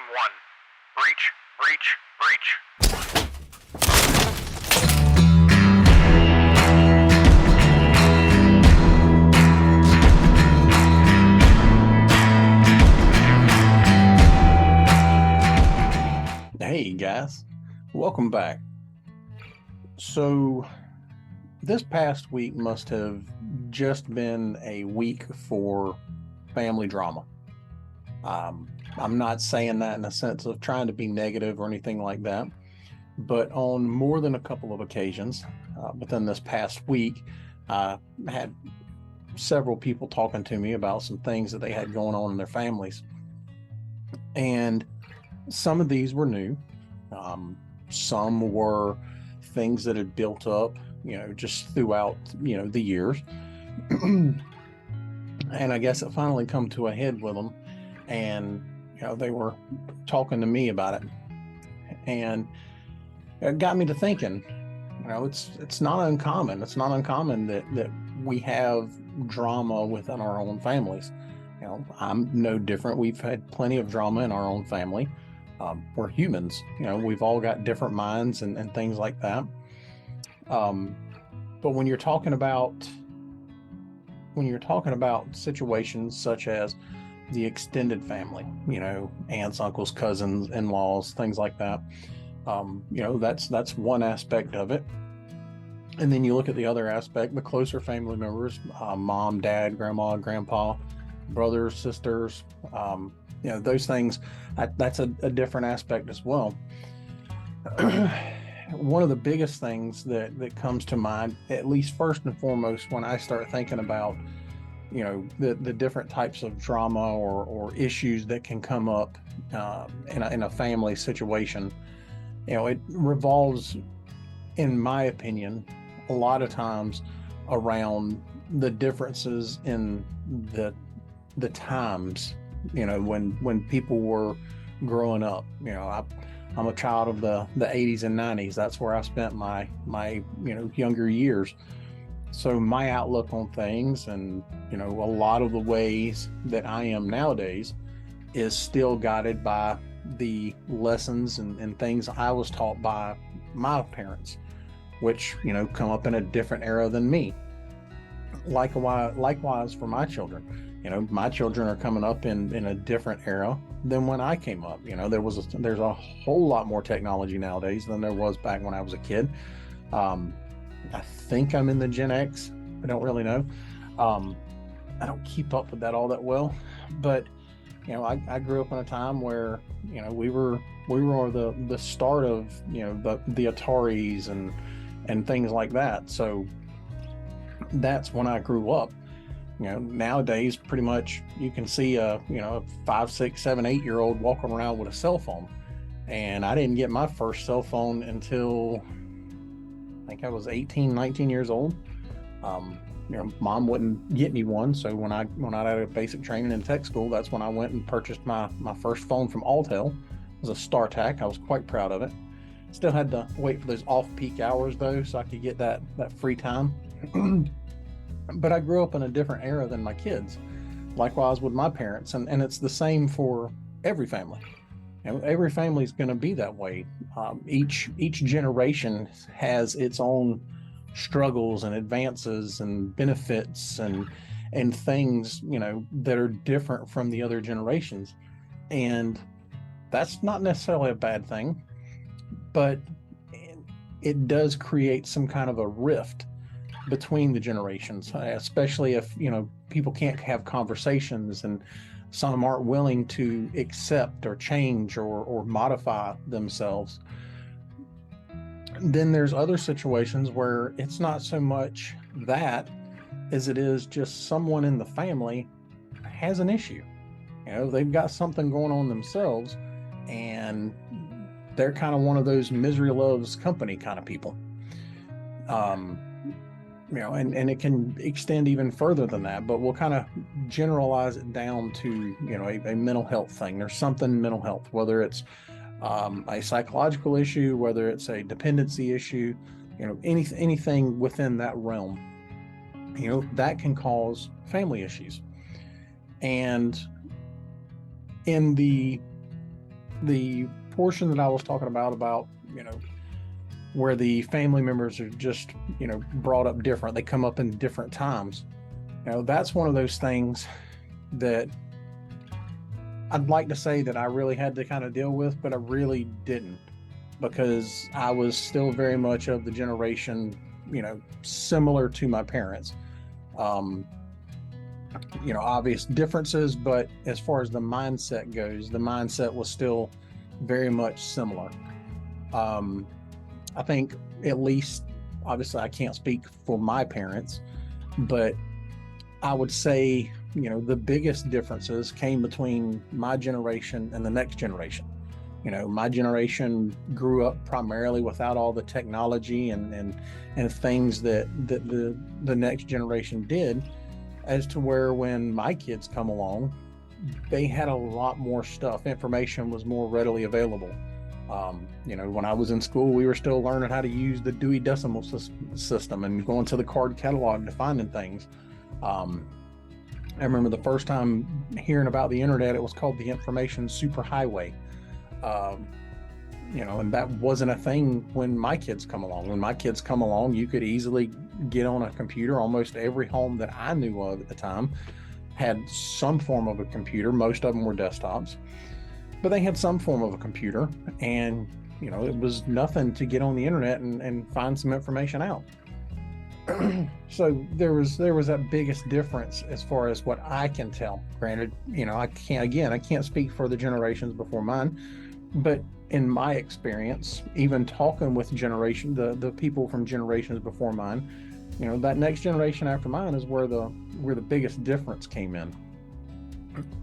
Team 1. Breach, breach, breach. Hey guys, welcome back. So this past week must have just been a week for family drama. I'm not saying that in a sense of trying to be negative or anything like that, but on more than a couple of occasions within this past week, I had several people talking to me about some things that they had going on in their families. And some of these were new. Some were things that had built up, just throughout, the years. And I guess it finally come to a head with them. And, they were talking to me about it. And it got me to thinking, it's not uncommon. It's not uncommon that we have drama within our own families. I'm no different. We've had plenty of drama in our own family. We're humans, we've all got different minds and things like that. But when you're talking about situations such as the extended family, aunts, uncles, cousins, in-laws, things like that, that's one aspect of it. And then you look at the other aspect, the closer family members, mom, dad, grandma, grandpa, brothers, sisters, those things, that's a different aspect as well. One of the biggest things that comes to mind, at least first and foremost, when I start thinking about, the different types of drama or issues that can come up in a family situation, it revolves, in my opinion, a lot of times around the differences in the times, when people were growing up. I'm a child of the 80s and 90s. That's where I spent my younger years. So my outlook on things and, a lot of the ways that I am nowadays is still guided by the lessons and things I was taught by my parents, which, come up in a different era than me. Likewise for my children. My children are coming up in a different era than when I came up. There's a whole lot more technology nowadays than there was back when I was a kid. I think I'm in the Gen X. I don't really know. I don't keep up with that all that well, but I grew up in a time where we were the start of the Ataris and things like that. So that's when I grew up. Nowadays, pretty much you can see a 5, 6, 7, 8-year-old walking around with a cell phone. And I didn't get my first cell phone until I think I was 18, 19 years old. Mom wouldn't get me one. So when I had a basic training in tech school, that's when I went and purchased my first phone from Alltel. It was a StarTAC. I was quite proud of it. Still had to wait for those off-peak hours though, so I could get that free time. But I grew up in a different era than my kids. Likewise with my parents, and it's the same for every family. Every family is going to be that way. Each generation has its own struggles and advances and benefits and things that are different from the other generations, and that's not necessarily a bad thing, but it does create some kind of a rift between the generations, especially if people can't have conversations and some aren't willing to accept or change or modify themselves. Then there's other situations where it's not so much that as it is just someone in the family has an issue. They've got something going on themselves, and they're kind of one of those misery loves company kind of people. And it can extend even further than that, but we'll kind of generalize it down to, a mental health thing. There's something mental health, whether it's a psychological issue, whether it's a dependency issue, anything within that realm, that can cause family issues. And in the the portion that I was talking about, where the family members are just, brought up different, they come up in different times. That's one of those things that I'd like to say that I really had to kind of deal with, but I really didn't, because I was still very much of the generation, similar to my parents. Um, Obvious differences, but as far as the mindset goes, the mindset was still very much similar. Um, I think, at least, obviously, I can't speak for my parents, but I would say, the biggest differences came between my generation and the next generation. My generation grew up primarily without all the technology and things that the next generation did, as to where when my kids come along, they had a lot more stuff. Information was more readily available. When I was in school, we were still learning how to use the Dewey Decimal System and going to the card catalog to finding things. I remember the first time hearing about the internet, it was called the Information Superhighway. Um, and that wasn't a thing when my kids come along. When my kids come along, you could easily get on a computer. Almost every home that I knew of at the time had some form of a computer. Most of them were desktops, but they had some form of a computer, and it was nothing to get on the internet and find some information out. So there was that biggest difference as far as what I can tell. Granted, I can't speak for the generations before mine, but in my experience, even talking with the people from generations before mine, that next generation after mine is where the biggest difference came in.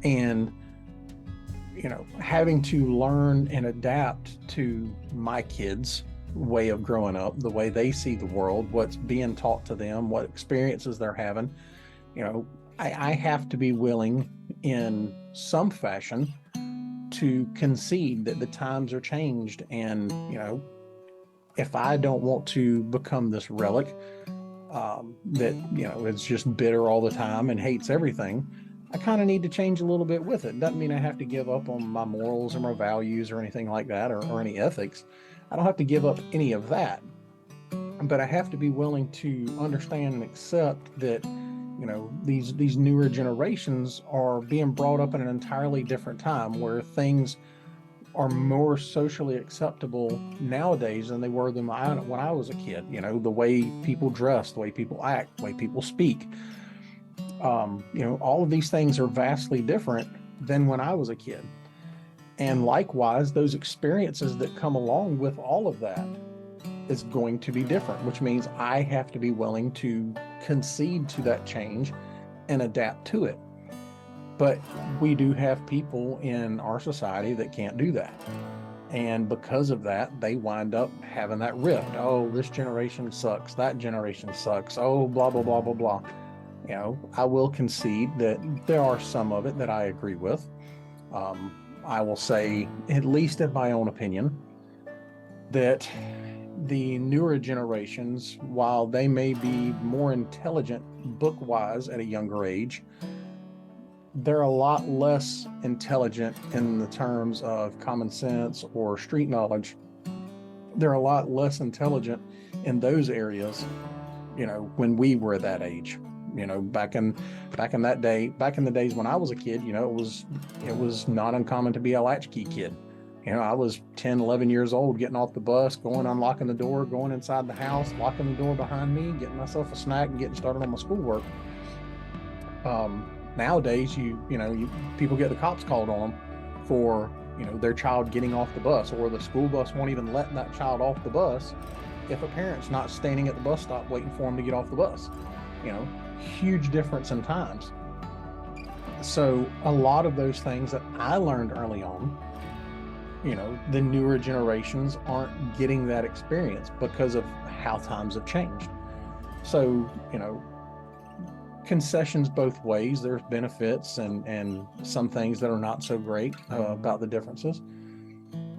And having to learn and adapt to my kids' way of growing up, the way they see the world, what's being taught to them, what experiences they're having. I have to be willing in some fashion to concede that the times are changed. And, if I don't want to become this relic that, is just bitter all the time and hates everything, I kind of need to change a little bit with it. Doesn't mean I have to give up on my morals or my values or anything like that, or any ethics. I don't have to give up any of that, but I have to be willing to understand and accept that, these newer generations are being brought up in an entirely different time, where things are more socially acceptable nowadays than they were when I was a kid. The way people dress, the way people act, the way people speak. All of these things are vastly different than when I was a kid. And likewise, those experiences that come along with all of that is going to be different, which means I have to be willing to concede to that change and adapt to it. But we do have people in our society that can't do that. And because of that, they wind up having that rift. Oh, this generation sucks. That generation sucks. Oh, blah, blah, blah, blah, blah. I will concede that there are some of it that I agree with. I will say, at least in my own opinion, that the newer generations, while they may be more intelligent book-wise at a younger age, they're a lot less intelligent in the terms of common sense or street knowledge. They're a lot less intelligent in those areas, when we were that age. Back in the days when I was a kid, it was not uncommon to be a latchkey kid. I was 10, 11 years old, getting off the bus, unlocking the door, going inside the house, locking the door behind me, getting myself a snack and getting started on my schoolwork. Nowadays, people get the cops called on them for, their child getting off the bus, or the school bus won't even let that child off the bus if a parent's not standing at the bus stop waiting for them to get off the bus. Huge difference in times. So a lot of those things that I learned early on, the newer generations aren't getting that experience because of how times have changed. So, concessions both ways. There's benefits and some things that are not so great about the differences.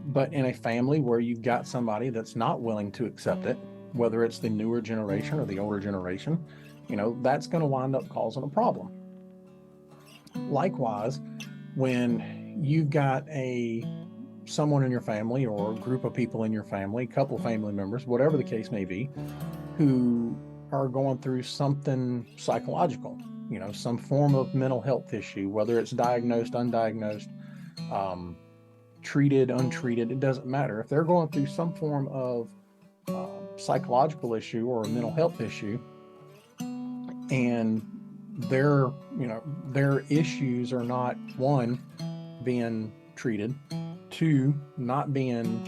But in a family where you've got somebody that's not willing to accept it, whether it's the newer generation or the older generation, that's going to wind up causing a problem. Likewise, when you've got a someone in your family or a group of people in your family, couple family members, whatever the case may be, who are going through something psychological, some form of mental health issue, whether it's diagnosed, undiagnosed, treated, untreated, it doesn't matter. If they're going through some form of psychological issue or a mental health issue, and their issues are not, one, being treated, two, not being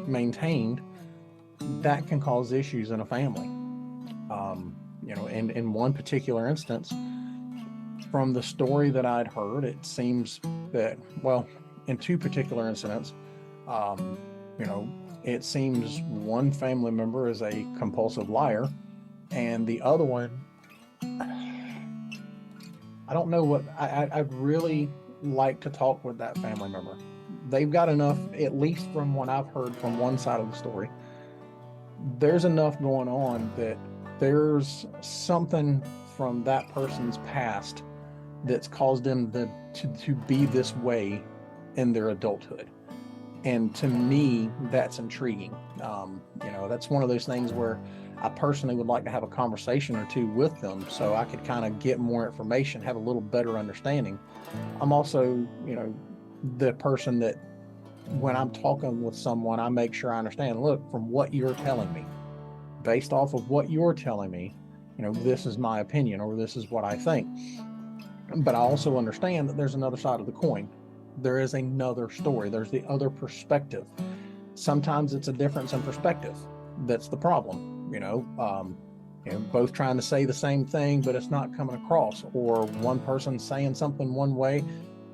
maintained, that can cause issues in a family. In one particular instance, from the story that I'd heard, it seems that, well, in two particular incidents, it seems one family member is a compulsive liar, and the other one, I don't know what, I'd really like to talk with that family member. They've got enough, at least from what I've heard from one side of the story, there's enough going on that there's something from that person's past that's caused them to be this way in their adulthood. And to me, that's intriguing. That's one of those things where I personally would like to have a conversation or two with them so I could kind of get more information, have a little better understanding. I'm also, the person that when I'm talking with someone, I make sure I understand, look, from what you're telling me, based off of what you're telling me, this is my opinion or this is what I think. But I also understand that there's another side of the coin. There is another story. There's the other perspective. Sometimes it's a difference in perspective that's the problem. Both trying to say the same thing, but it's not coming across, or one person saying something one way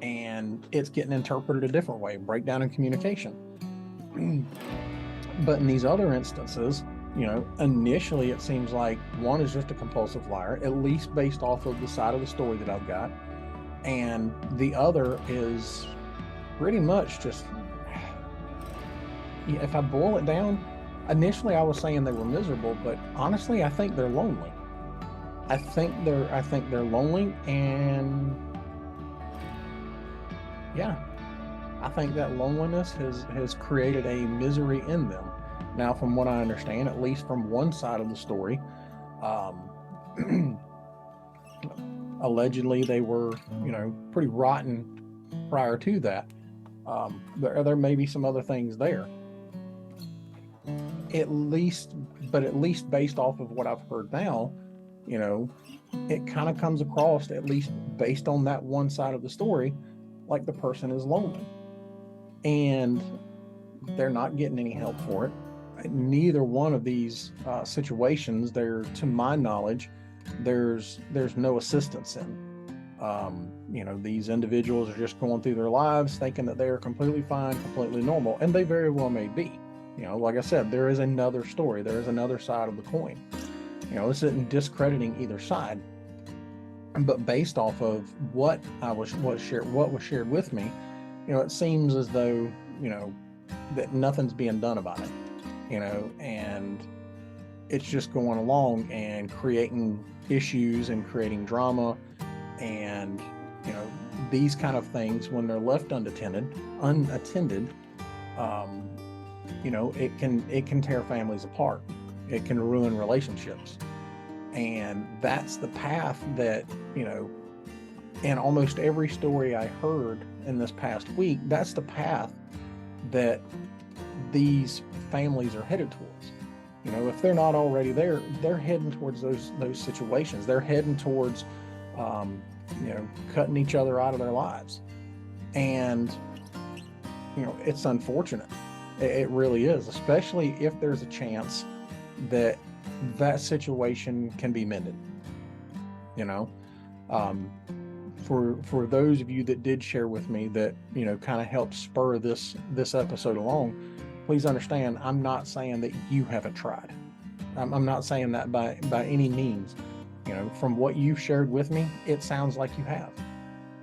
and it's getting interpreted a different way, breakdown in communication. But in these other instances, initially it seems like one is just a compulsive liar, at least based off of the side of the story that I've got. And the other is pretty much just, if I boil it down, initially I was saying they were miserable, but honestly, I think they're lonely. I think they're lonely, and yeah, I think that loneliness has created a misery in them. Now, from what I understand, at least from one side of the story, allegedly they were, pretty rotten prior to that. There may be some other things there. At least based off of what I've heard now, it kind of comes across, at least based on that one side of the story, like the person is lonely and they're not getting any help for it. Neither one of these situations, there, to my knowledge, there's no assistance in. These individuals are just going through their lives thinking that they are completely fine, completely normal, and they very well may be. Like I said, there is another story. There is another side of the coin. This isn't discrediting either side, but based off of what was shared with me, it seems as though, that nothing's being done about it, and it's just going along and creating issues and creating drama, and, these kind of things, when they're left unattended, it can tear families apart. It can ruin relationships. And that's the path that, in almost every story I heard in this past week, that's the path that these families are headed towards. If they're not already there, they're heading towards those situations. They're heading towards, cutting each other out of their lives. And, it's unfortunate. It really is, especially if there's a chance that situation can be mended. For those of you that did share with me that, kind of helped spur this episode along, please understand, I'm not saying that you haven't tried. I'm not saying that by any means. From what you've shared with me, it sounds like you have.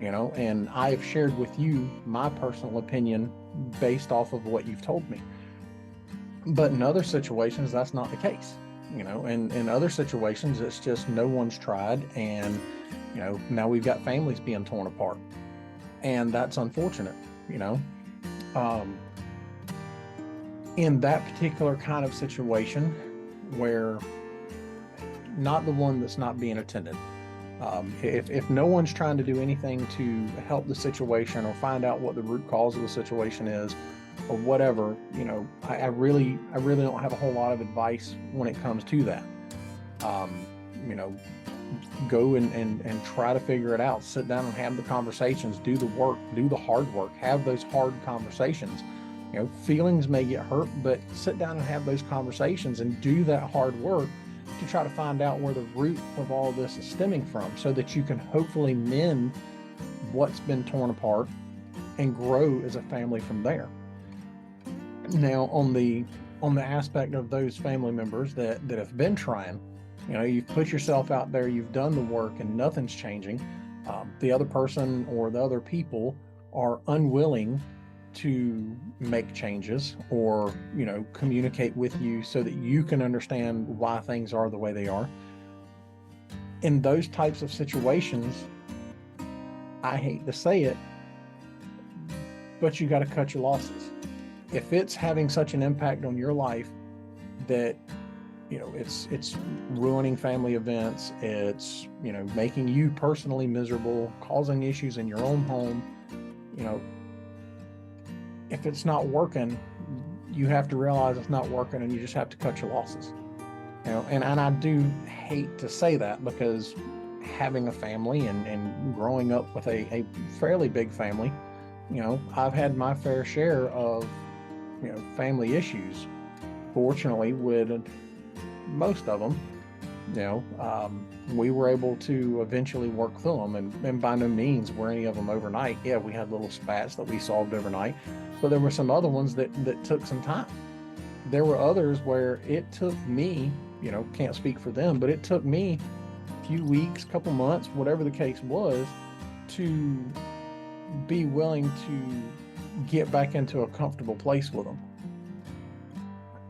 And I've shared with you my personal opinion based off of what you've told me. But in other situations, that's not the case. And in other situations, it's just no one's tried, and now we've got families being torn apart, and that's unfortunate. Um, in that particular kind of situation, where not the one that's not being attended. If no one's trying to do anything to help the situation or find out what the root cause of the situation is, or whatever, I really don't have a whole lot of advice when it comes to that. Um, you know, go and try to figure it out. Sit down and have the conversations. Do the work. Do the hard work. Have those hard conversations. Feelings may get hurt, but sit down and have those conversations and do that hard work to try to find out where the root of all this is stemming from, so that you can hopefully mend what's been torn apart and grow as a family from there. Now, on the aspect of those family members that have been trying, you've put yourself out there, you've done the work, and nothing's changing. The other person or the other people are unwilling to make changes or communicate with you so that you can understand why things are the way they are. In those types of situations, I hate to say it, but you got to cut your losses. If it's having such an impact on your life that it's ruining family events, it's making you personally miserable, causing issues in your own home, if it's not working, you have to realize it's not working, and you just have to cut your losses. And I do hate to say that, because having a family and growing up with a fairly big family, I've had my fair share of family issues. Fortunately, with most of them, we were able to eventually work through them, and by no means were any of them overnight. Yeah, we had little spats that we solved overnight, but there were some other ones that took some time. There were others where it took me, can't speak for them, but it took me a few weeks, couple months, whatever the case was, to be willing to get back into a comfortable place with them.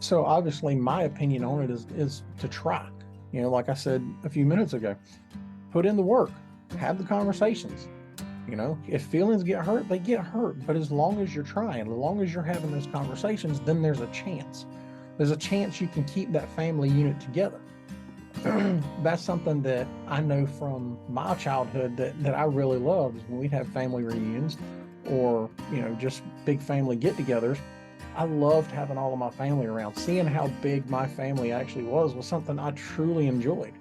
So obviously my opinion on it is to try. Like I said a few minutes ago, put in the work, have the conversations. If feelings get hurt, they get hurt. But as long as you're trying, as long as you're having those conversations, then there's a chance. There's a chance you can keep that family unit together. That's something that I know from my childhood that I really loved, is when we'd have family reunions or, just big family get-togethers. I loved having all of my family around. Seeing how big my family actually was something I truly enjoyed.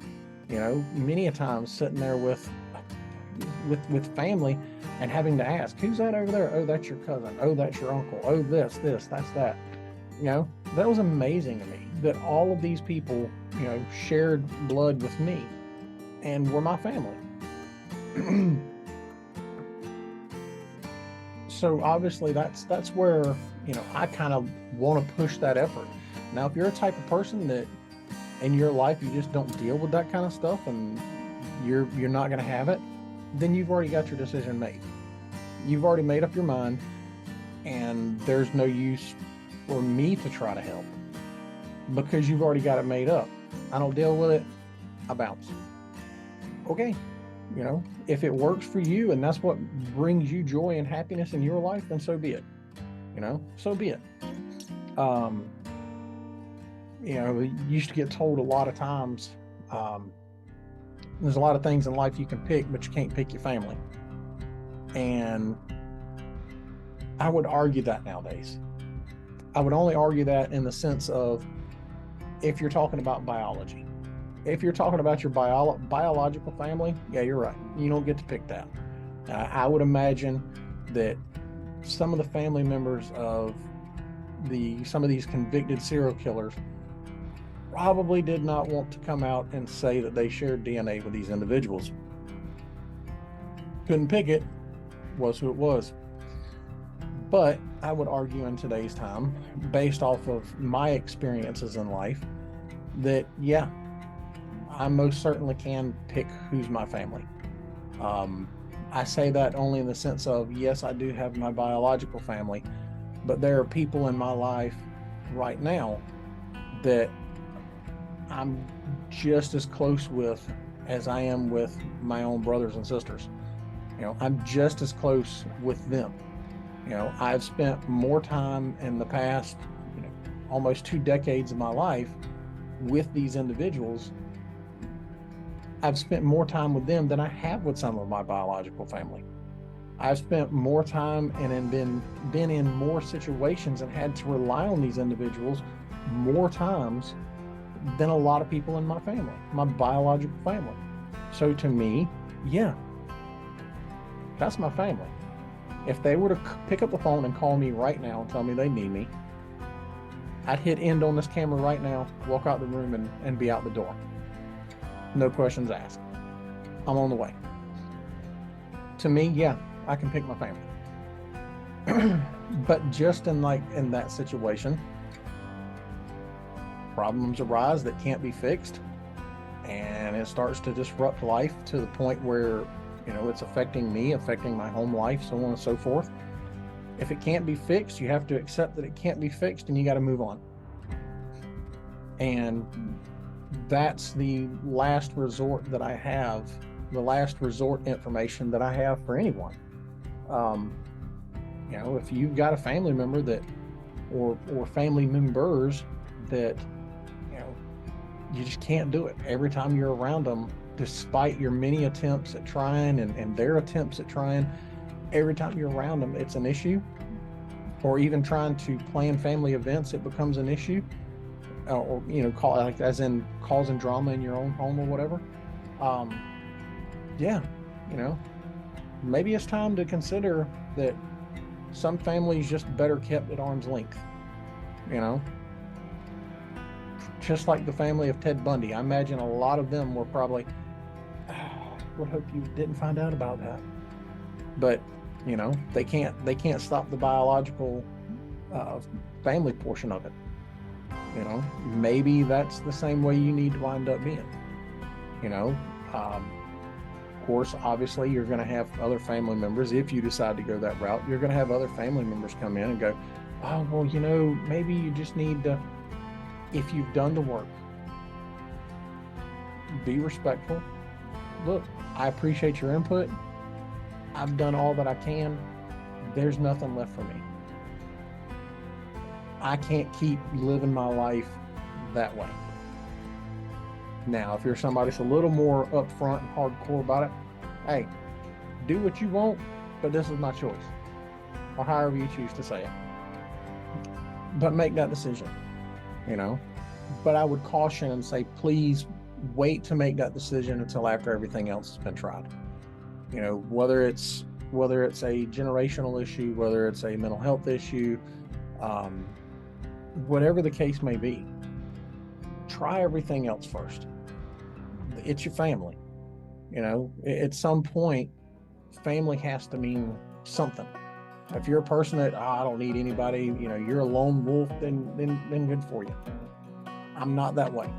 Many a times sitting there with family and having to ask, who's that over there? Oh, that's your cousin. Oh, that's your uncle. Oh, that's that. That was amazing to me, that all of these people, shared blood with me and were my family. So obviously that's where, I kind of want to push that effort. Now, if you're a type of person that in your life, you just don't deal with that kind of stuff, and you're not going to have it, then you've already got your decision made. You've already made up your mind, and there's no use for me to try to help, because you've already got it made up. I don't deal with it, I bounce. Okay, if it works for you and that's what brings you joy and happiness in your life, then so be it. So be it. You used to get told a lot of times, there's a lot of things in life you can pick, but you can't pick your family. And I would argue that nowadays. I would only argue that in the sense of, if you're talking about biology. If you're talking about your biological family, yeah, you're right. You don't get to pick that. I would imagine that some of the family members of some of these convicted serial killers probably did not want to come out and say that they shared DNA with these individuals. Couldn't pick it, was who it was. But I would argue in today's time, based off of my experiences in life, that yeah, I most certainly can pick who's my family. I say that only in the sense of, yes, I do have my biological family, but there are people in my life right now that I'm just as close with as I am with my own brothers and sisters. I'm just as close with them. I've spent more time in the past, almost 2 decades of my life with these individuals. I've spent more time with them than I have with some of my biological family. I've spent more time and been in more situations and had to rely on these individuals more times than a lot of people in my family, my biological family. So to me, yeah, that's my family. If they were to pick up the phone and call me right now and tell me they need me, I'd hit end on this camera right now, walk out the room and be out the door. No questions asked. I'm on the way. To me, yeah, I can pick my family. But just in that situation, problems arise that can't be fixed, and it starts to disrupt life to the point where, it's affecting me, affecting my home life, so on and so forth. If it can't be fixed, you have to accept that it can't be fixed and you got to move on. And that's the last resort that I have, the last resort information that I have for anyone. If you've got a family member that, or family members that, you just can't do it. Every time you're around them, despite your many attempts at trying and their attempts at trying, every time you're around them, it's an issue. Or even trying to plan family events, it becomes an issue. Or as in causing drama in your own home or whatever. Maybe it's time to consider that some families just better kept at arm's length. Just like the family of Ted Bundy, I imagine a lot of them were probably, would hope you didn't find out about that. But they can't stop the biological family portion of it. Maybe that's the same way you need to wind up being. Of course, obviously, you're going to have other family members. If you decide to go that route, you're going to have other family members come in and go, oh, well, maybe you just need to, if you've done the work, be respectful. Look, I appreciate your input. I've done all that I can. There's nothing left for me. I can't keep living my life that way. Now, if you're somebody that's a little more upfront and hardcore about it, hey, do what you want, but this is my choice. Or however you choose to say it. But make that decision, But I would caution and say, please wait to make that decision until after everything else has been tried. Whether it's a generational issue, whether it's a mental health issue, whatever the case may be, try everything else first. It's your family. At some point, family has to mean something. If you're a person that, I don't need anybody, you're a lone wolf, then good for you. I'm not that way.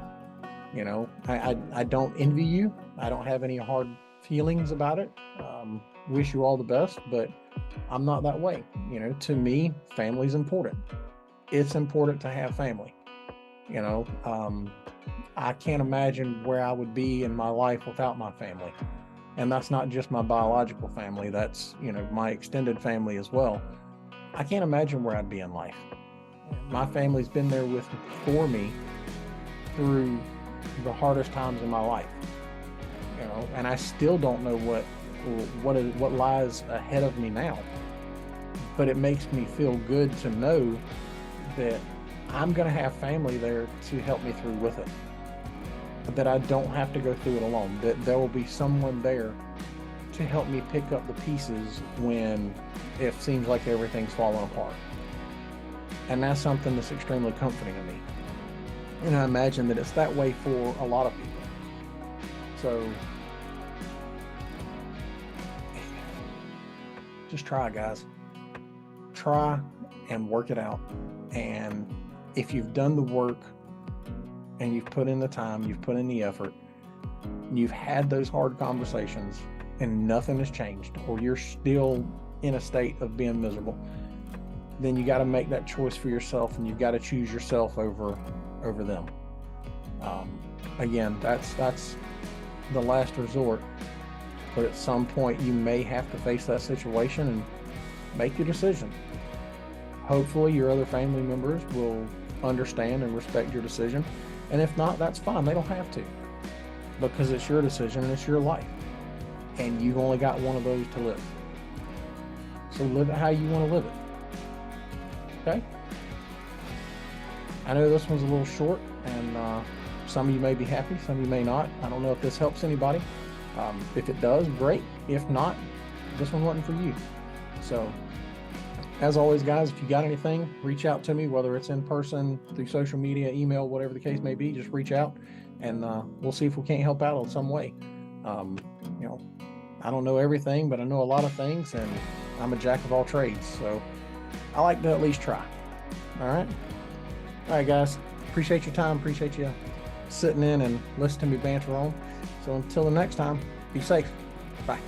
I don't envy you. I don't have any hard feelings about it. Wish you all the best, but I'm not that way. To me, family's important. It's important to have family. I can't imagine where I would be in my life without my family. And that's not just my biological family. That's, my extended family as well. I can't imagine where I'd be in life. My family's been there for me through the hardest times in my life. And I still don't know what lies ahead of me now. But it makes me feel good to know that I'm going to have family there to help me through with it. That I don't have to go through it alone. That there will be someone there to help me pick up the pieces when it seems like everything's falling apart. And that's something that's extremely comforting to me. And I imagine that it's that way for a lot of people. So just try, guys. Try and work it out. And if you've done the work and you've put in the time, you've put in the effort, you've had those hard conversations and nothing has changed, or you're still in a state of being miserable, then you got to make that choice for yourself, and you've got to choose yourself over them. Again, that's the last resort, but at some point you may have to face that situation, and make your decision. Hopefully your other family members will understand and respect your decision. And if not, that's fine. They don't have to, because it's your decision and it's your life. And you've only got one of those to live. So live it how you want to live it. Okay? I know this one's a little short, and some of you may be happy, some of you may not. I don't know if this helps anybody. If it does, great. If not, this one wasn't for you. So, as always, guys, if you got anything, reach out to me, whether it's in person, through social media, email, whatever the case may be. Just reach out, and we'll see if we can't help out in some way. I don't know everything, but I know a lot of things, and I'm a jack of all trades. So, I like to at least try. All right? All right, guys. Appreciate your time. Appreciate you sitting in and listening to me banter on. So until the next time, be safe. Bye.